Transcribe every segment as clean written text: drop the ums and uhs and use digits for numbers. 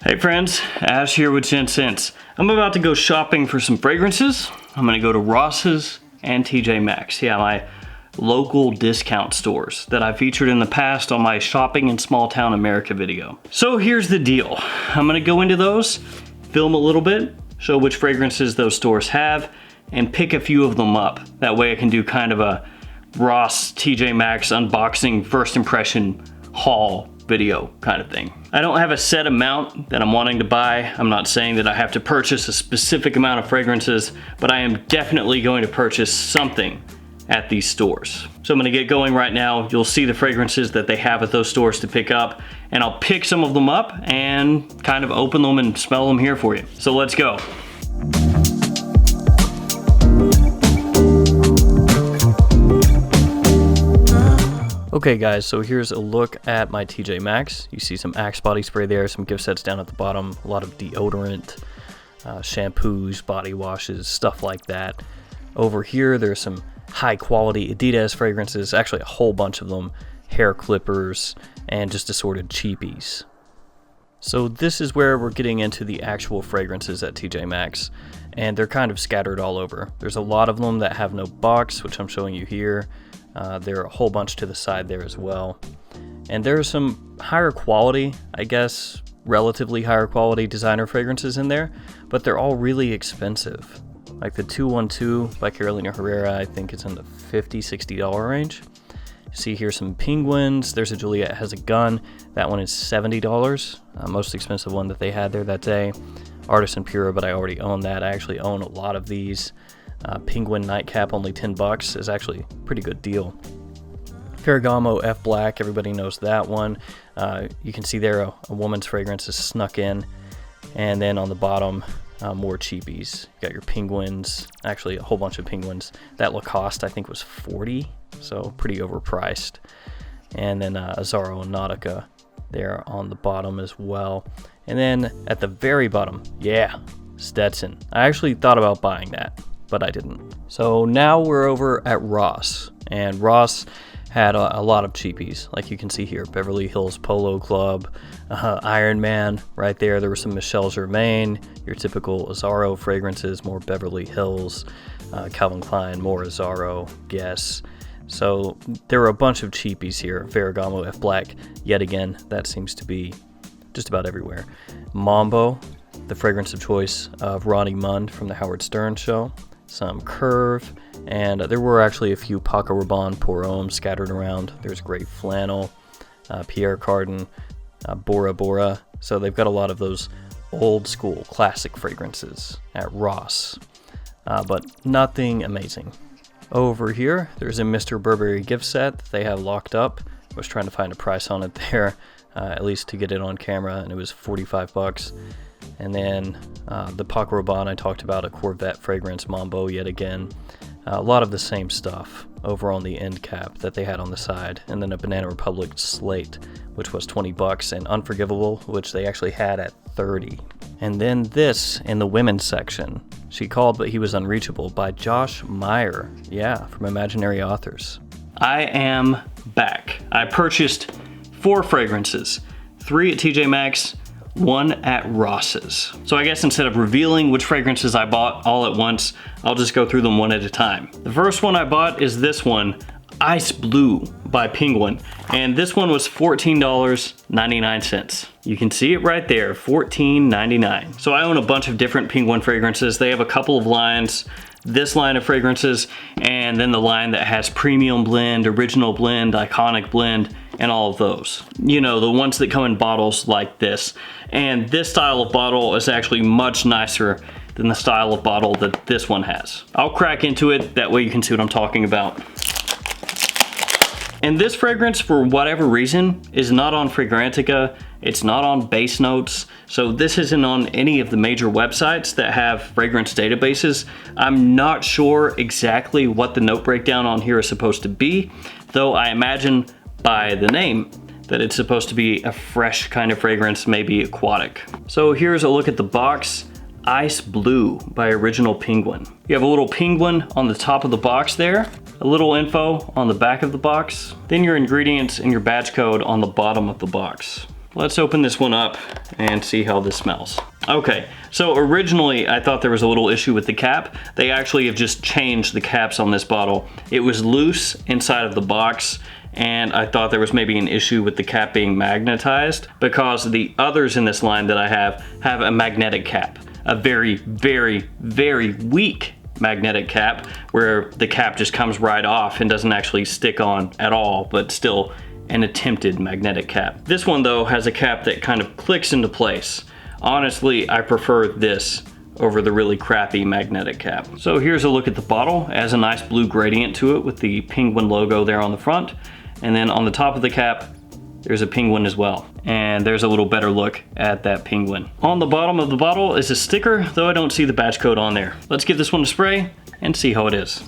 Hey friends, Ash here with Gents. I'm about to go shopping for some fragrances. I'm gonna go to Ross's and TJ Maxx. Yeah, my local discount stores that I featured in the past on my Shopping in Small Town America video. So here's the deal. I'm gonna go into those, film a little bit, show which fragrances those stores have, and pick a few of them up. That way I can do kind of a Ross TJ Maxx unboxing first impression haul video kind of thing. I don't have a set amount that I'm wanting to buy. I'm not saying that I have to purchase a specific amount of fragrances, but I am definitely going to purchase something at these stores. So I'm gonna get going right now. You'll see the fragrances that they have at those stores to pick up, and I'll pick some of them up and kind of open them and smell them here for you. So let's go. Okay guys, so here's a look at my TJ Maxx. You see some Axe body spray there, some gift sets down at the bottom, a lot of deodorant, shampoos, body washes, stuff like that. Over here, there's some high quality Adidas fragrances, actually a whole bunch of them, hair clippers, and just assorted cheapies. So this is where we're getting into the actual fragrances at TJ Maxx, and they're kind of scattered all over. There's a lot of them that have no box, which I'm showing you here. There are a whole bunch to the side there as well. And there are some higher quality, I guess, relatively higher quality designer fragrances in there, but they're all really expensive. Like the 212 by Carolina Herrera, I think it's in the $50, $60 range. You see here some Penguins. There's a Juliet Has a Gun. That one is $70, most expensive one that they had there that day. Artisan Pura, but I already own that. I actually own a lot of these. Penguin Nightcap, only $10, is actually a pretty good deal. Ferragamo F Black, everybody knows that one. You can see there a woman's fragrance is snuck in. And then on the bottom, more cheapies. You got your Penguins, actually a whole bunch of Penguins. That Lacoste I think was $40, so pretty overpriced. And then Azzaro and Nautica there on the bottom as well. And then at the very bottom, yeah, Stetson. I actually thought about buying that, but I didn't. So now we're over at Ross, and Ross had a lot of cheapies, like you can see here. Beverly Hills Polo Club, Iron Man right there. There was some Michel Germain, your typical Azzaro fragrances, more Beverly Hills, Calvin Klein, more Azzaro, Guess. So there were a bunch of cheapies here. Ferragamo F Black, yet again, that seems to be just about everywhere. Mambo, the fragrance of choice of Ronnie Mund from the Howard Stern show. Some Curve, and there were actually a few Paco Rabanne Pour Homme scattered around. There's Great Flannel, Pierre Cardin, Bora Bora. So they've got a lot of those old school classic fragrances at Ross, but nothing amazing. Over here, there's a Mr. Burberry gift set that they have locked up. I was trying to find a price on it there, at least to get it on camera, and it was $45. And then the Paco Rabanne I talked about, a Corvette fragrance, Mambo yet again. A lot of the same stuff over on the end cap that they had on the side. And then a Banana Republic Slate, which was $20, and Unforgivable, which they actually had at $30. And then this in the women's section. She Called But He Was Unreachable by Josh Meyer. Yeah, from Imaginary Authors. I am back. I purchased 4 fragrances, 3 at TJ Maxx, 1 at Ross's. So I guess instead of revealing which fragrances I bought all at once, I'll just go through them one at a time. The first one I bought is this one, Ice Blue by Penguin. And this one was $14.99. You can see it right there, $14.99. So I own a bunch of different Penguin fragrances. They have a couple of lines, this line of fragrances, and then the line that has premium blend, original blend, iconic blend, and all of those. You know, the ones that come in bottles like this. And this style of bottle is actually much nicer than the style of bottle that this one has. I'll crack into it, that way you can see what I'm talking about. And this fragrance, for whatever reason, is not on Fragrantica. It's not on Base Notes. So this isn't on any of the major websites that have fragrance databases. I'm not sure exactly what the note breakdown on here is supposed to be, though I imagine by the name that it's supposed to be a fresh kind of fragrance, maybe aquatic. So here's a look at the box. Ice Blue by Original Penguin. You have a little penguin on the top of the box there, a little info on the back of the box, then your ingredients and your batch code on the bottom of the box. let's open this one up and see how this smells. Okay, so originally I thought there was a little issue with the cap. They actually have just changed the caps on this bottle. It was loose inside of the box, and I thought there was maybe an issue with the cap being magnetized, because the others in this line that I have a magnetic cap. A very, very, very weak magnetic cap, where the cap just comes right off and doesn't actually stick on at all, but still an attempted magnetic cap. This one though has a cap that kind of clicks into place. Honestly, I prefer this over the really crappy magnetic cap. So here's a look at the bottle. It has a nice blue gradient to it with the penguin logo there on the front. And then on the top of the cap, there's a penguin as well. And there's a little better look at that penguin. On the bottom of the bottle is a sticker, though I don't see the batch code on there. Let's give this one a spray and see how it is.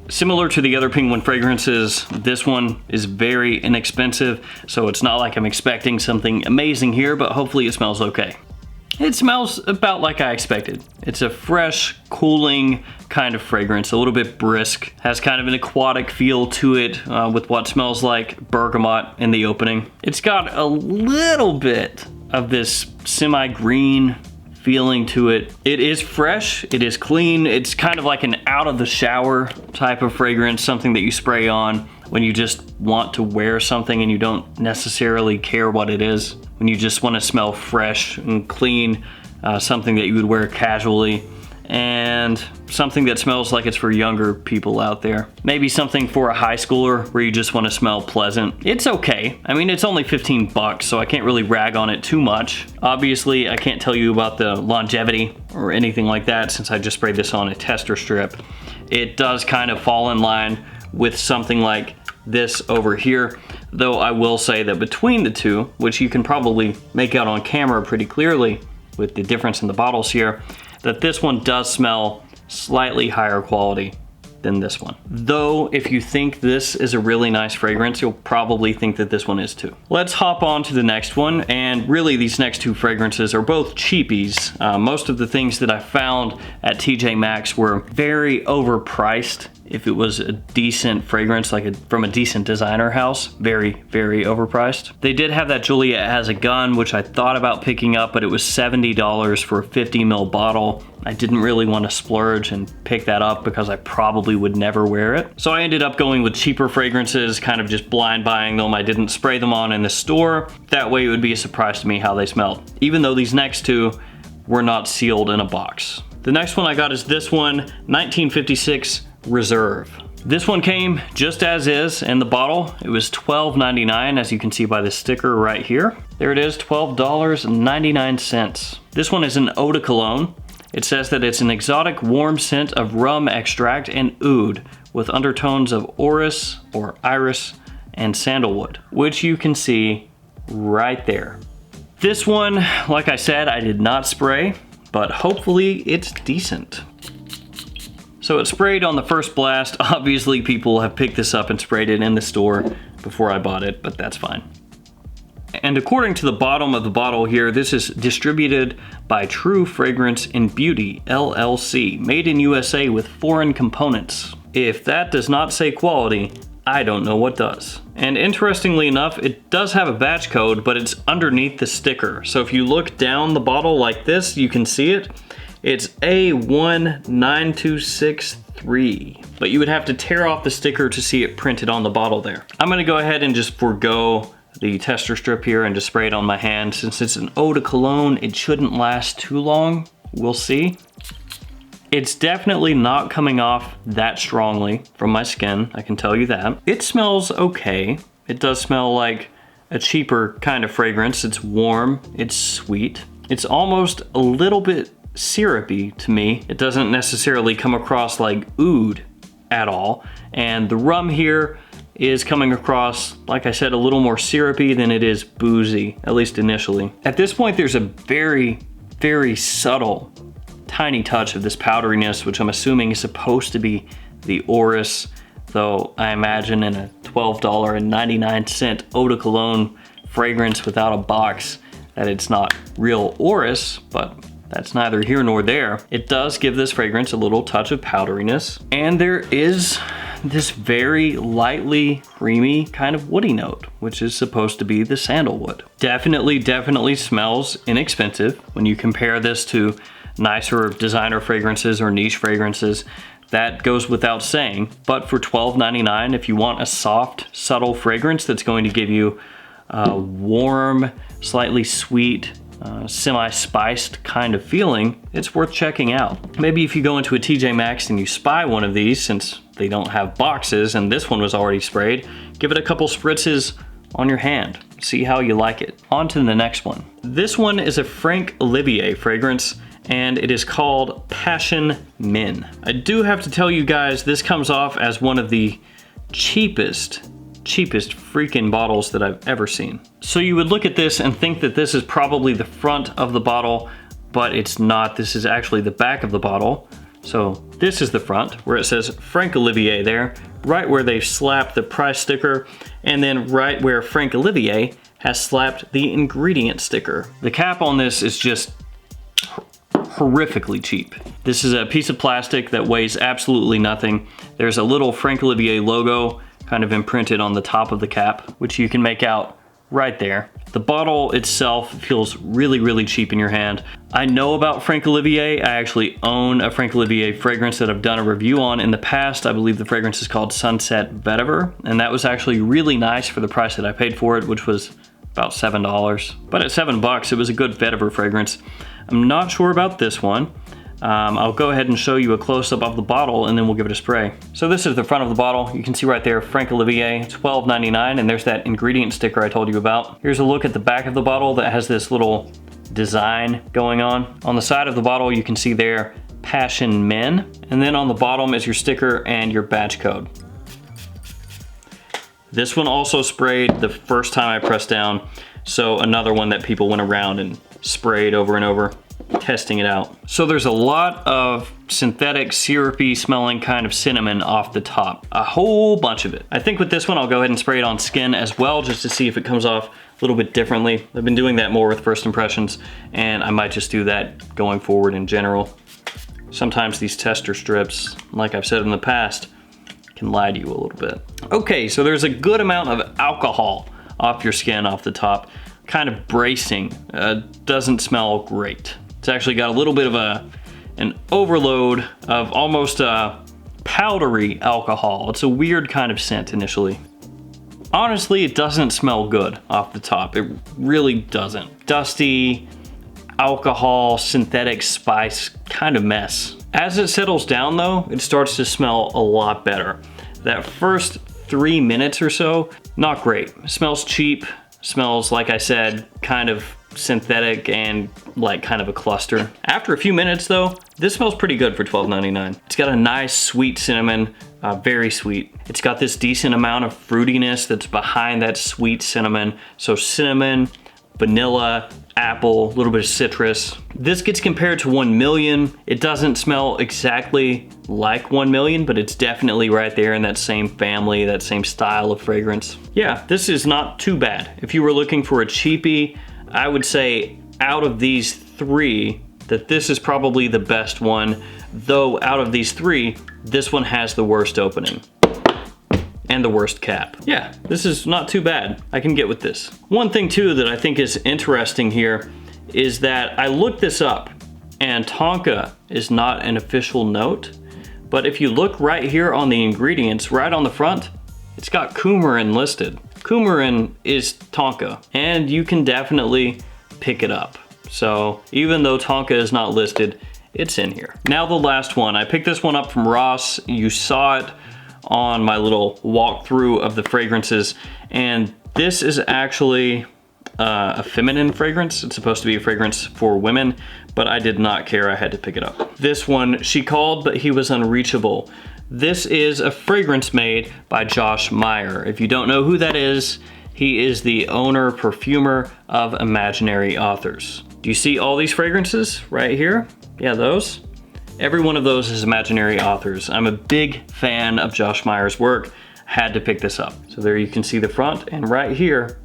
Similar to the other penguin fragrances, this one is very inexpensive, so it's not like I'm expecting something amazing here, but hopefully it smells okay. It smells about like I expected. It's a fresh, cooling kind of fragrance, a little bit brisk, has kind of an aquatic feel to it with what smells like bergamot in the opening. It's got a little bit of this semi-green feeling to it. It is fresh, it is clean, it's kind of like an out of the shower type of fragrance, something that you spray on when you just want to wear something and you don't necessarily care what it is, when you just want to smell fresh and clean, something that you would wear casually, and something that smells like it's for younger people out there. Maybe something for a high schooler where you just want to smell pleasant. It's okay. I mean, it's only 15 bucks, so I can't really rag on it too much. Obviously, I can't tell you about the longevity or anything like that since I just sprayed this on a tester strip. It does kind of fall in line with something like this over here, though I will say that between the two, which you can probably make out on camera pretty clearly with the difference in the bottles here, that this one does smell slightly higher quality than this one. Though, if you think this is a really nice fragrance, you'll probably think that this one is too. Let's hop on to the next one, and really these next two fragrances are both cheapies. Most of the things that I found at TJ Maxx were very overpriced. If it was a decent fragrance, like from a decent designer house, very, very overpriced. They did have that Juliet Has a Gun, which I thought about picking up, but it was $70 for a 50 ml bottle. I didn't really want to splurge and pick that up because I probably would never wear it. So I ended up going with cheaper fragrances, kind of just blind buying them. I didn't spray them on in the store. That way it would be a surprise to me how they smelled, even though these next two were not sealed in a box. The next one I got is this one, 1956 Reserve. This one came just as is in the bottle. It was $12.99, as you can see by the sticker right here. There it is, $12.99. This one is an eau de cologne. It says that it's an exotic warm scent of rum extract and oud with undertones of orris or iris and sandalwood, which you can see right there. This one, like I said, I did not spray, but hopefully it's decent. So it sprayed on the first blast. Obviously people have picked this up and sprayed it in the store before I bought it, but that's fine. And according to the bottom of the bottle here, this is distributed by True Fragrance and Beauty, LLC, made in USA with foreign components. If that does not say quality, I don't know what does. And interestingly enough, it does have a batch code, but it's underneath the sticker. So if you look down the bottle like this, you can see it. It's A19263, but you would have to tear off the sticker to see it printed on the bottle there. I'm gonna go ahead and just forego the tester strip here and just spray it on my hand. Since it's an eau de cologne, it shouldn't last too long. We'll see. It's definitely not coming off that strongly from my skin, I can tell you that. It smells okay. It does smell like a cheaper kind of fragrance. It's warm, it's sweet. It's almost a little bit syrupy to me. It doesn't necessarily come across like oud at all. And the rum here is coming across, like I said, a little more syrupy than it is boozy, at least initially. At this point, there's a very, very subtle, tiny touch of this powderiness, which I'm assuming is supposed to be the orris, though I imagine in a $12.99 eau de cologne fragrance without a box that it's not real orris, but that's neither here nor there. It does give this fragrance a little touch of powderiness, and there is this very lightly creamy kind of woody note, which is supposed to be the sandalwood. Definitely smells inexpensive. When you compare this to nicer designer fragrances or niche fragrances, that goes without saying. But for $12.99, if you want a soft, subtle fragrance that's going to give you a warm, slightly sweet, semi-spiced kind of feeling, it's worth checking out. Maybe if you go into a TJ Maxx and you spy one of these, since they don't have boxes and this one was already sprayed, give it a couple spritzes on your hand. See how you like it. On to the next one. This one is a Frank Olivier fragrance, and it is called Passion Men. I do have to tell you guys, this comes off as one of the cheapest freaking bottles that I've ever seen. So you would look at this and think that this is probably the front of the bottle, but it's not. This is actually the back of the bottle. So this is the front, where it says Frank Olivier there, right where they've slapped the price sticker, and then right where Frank Olivier has slapped the ingredient sticker. The cap on this is just horrifically cheap. This is a piece of plastic that weighs absolutely nothing. There's a little Frank Olivier logo kind of imprinted on the top of the cap, which you can make out right there. The bottle itself feels really cheap in your hand. I know about Frank Olivier. I actually own a Frank Olivier fragrance that I've done a review on in the past. I believe the fragrance is called Sunset Vetiver, and that was actually really nice for the price that I paid for it, which was about $7. But at $7, it was a good vetiver fragrance. I'm not sure about this one. I'll go ahead and show you a close-up of the bottle and then we'll give it a spray. So this is the front of the bottle. You can see right there, Frank Olivier, $12.99, and there's that ingredient sticker I told you about. Here's a look at the back of the bottle that has this little design going on. On the side of the bottle, you can see there, Passion Men, and then on the bottom is your sticker and your batch code. This one also sprayed the first time I pressed down, so another one that people went around and sprayed over and over, testing it out. So there's a lot of synthetic, syrupy smelling kind of cinnamon off the top. A whole bunch of it. I think with this one, I'll go ahead and spray it on skin as well, just to see if it comes off a little bit differently. I've been doing that more with first impressions, and I might just do that going forward in general. Sometimes these tester strips, like I've said in the past, can lie to you a little bit. Okay, so there's a good amount of alcohol off your skin off the top, kind of bracing. Doesn't smell great. It's actually got a little bit of an overload of almost powdery alcohol. It's a weird kind of scent initially. Honestly, it doesn't smell good off the top. It really doesn't. Dusty, alcohol, synthetic spice kind of mess. As it settles down though, it starts to smell a lot better. That first 3 minutes or so, not great. It smells cheap, smells, like I said, kind of synthetic and like kind of a cluster. After a few minutes though, this smells pretty good for $12.99. It's got a nice sweet cinnamon, very sweet. It's got this decent amount of fruitiness that's behind that sweet cinnamon. So cinnamon, vanilla, apple, a little bit of citrus. This gets compared to 1 Million. It doesn't smell exactly like 1 Million, but it's definitely right there in that same family, that same style of fragrance. Yeah, this is not too bad. If you were looking for a cheapie, I would say out of these three, that this is probably the best one, though out of these three, this one has the worst opening and the worst cap. Yeah, this is not too bad. I can get with this. One thing too that I think is interesting here is that I looked this up, and tonka is not an official note, but if you look right here on the ingredients, right on the front, it's got coumarin listed. Coumarin is tonka, and you can definitely pick it up. So even though tonka is not listed, it's in here. Now the last one. I picked this one up from Ross. You saw it on my little walkthrough of the fragrances, and this is actually a feminine fragrance. It's supposed to be a fragrance for women, but I did not care. I had to pick it up. This one, She Called But He Was Unreachable. This is a fragrance made by Josh Meyer. If you don't know who that is, he is the owner, perfumer of Imaginary Authors. Do you see all these fragrances right here? Yeah, those. Every one of those is Imaginary Authors. I'm a big fan of Josh Meyer's work. Had to pick this up. So there you can see the front, and right here,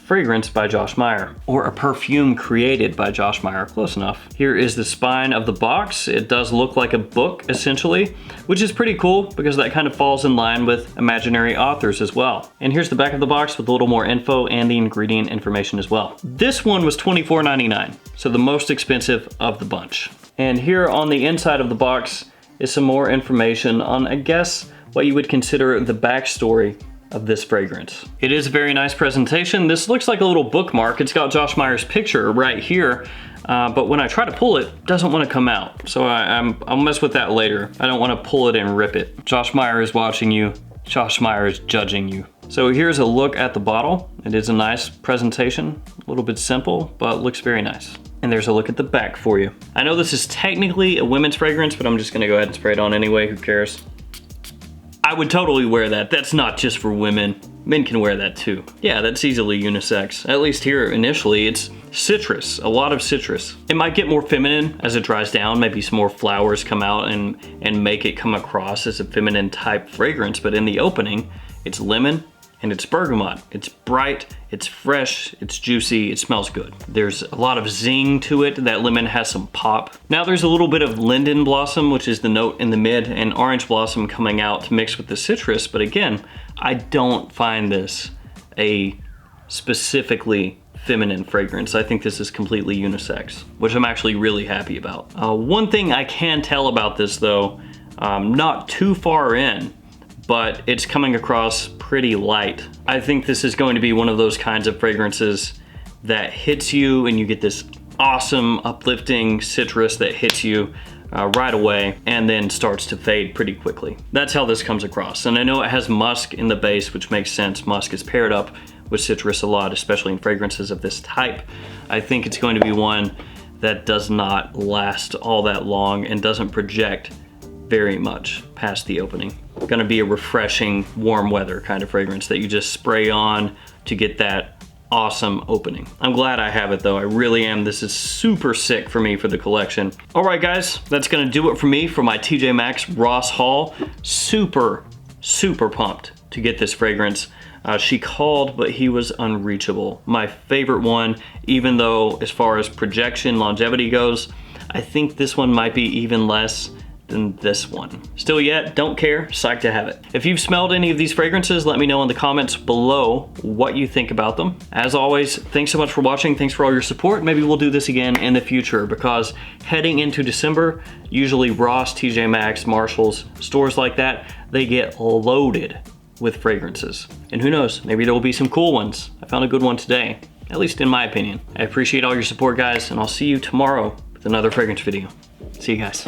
fragrance by Josh Meyer, or a perfume created by Josh Meyer, close enough. Here is the spine of the box. It does look like a book, essentially, which is pretty cool because that kind of falls in line with imaginary authors as well. And here's the back of the box with a little more info and the ingredient information as well. This one was $24.99, so the most expensive of the bunch. And here on the inside of the box is some more information on, I guess, what you would consider the backstory of this fragrance. It is a very nice presentation. This looks like a little bookmark. It's got Josh Meyer's picture right here, but when I try to pull it doesn't want to come out. So I'll mess with that later. I don't want to pull it and rip it. Josh Meyer is watching you. Josh Meyer is judging you. So here's a look at the bottle. It is a nice presentation, a little bit simple, but looks very nice. And there's a look at the back for you. I know this is technically a women's fragrance, but I'm just gonna go ahead and spray it on anyway, who cares? I would totally wear that. That's not just for women. Men can wear that too. Yeah, that's easily unisex. At least here initially, it's citrus, a lot of citrus. It might get more feminine as it dries down. Maybe some more flowers come out and make it come across as a feminine type fragrance. But in the opening, it's lemon and it's bergamot. It's bright, it's fresh, it's juicy, it smells good. There's a lot of zing to it. That lemon has some pop. Now there's a little bit of linden blossom, which is the note in the mid, and orange blossom coming out to mix with the citrus. But again, I don't find this a specifically feminine fragrance. I think this is completely unisex, which I'm actually really happy about. One thing I can tell about this though, not too far in, but it's coming across pretty light. I think this is going to be one of those kinds of fragrances that hits you and you get this awesome uplifting citrus that hits you right away and then starts to fade pretty quickly. That's how this comes across. And I know it has musk in the base, which makes sense. Musk is paired up with citrus a lot, especially in fragrances of this type. I think it's going to be one that does not last all that long and doesn't project very much past the opening. Gonna be a refreshing, warm weather kind of fragrance that you just spray on to get that awesome opening. I'm glad I have it though, I really am. This is super sick for me for the collection. All right guys, that's gonna do it for me for my TJ Maxx Ross haul. Super pumped to get this fragrance. She called, but he was Unreachable. My favorite one, even though as far as projection, longevity goes, I think this one might be even less than this one. Still yet, don't care, psyched to have it. If you've smelled any of these fragrances, let me know in the comments below what you think about them. As always, thanks so much for watching. Thanks for all your support. Maybe we'll do this again in the future because heading into December, usually Ross, TJ Maxx, Marshalls, stores like that, they get loaded with fragrances. And who knows, maybe there will be some cool ones. I found a good one today, at least in my opinion. I appreciate all your support guys, and I'll see you tomorrow with another fragrance video. See you guys.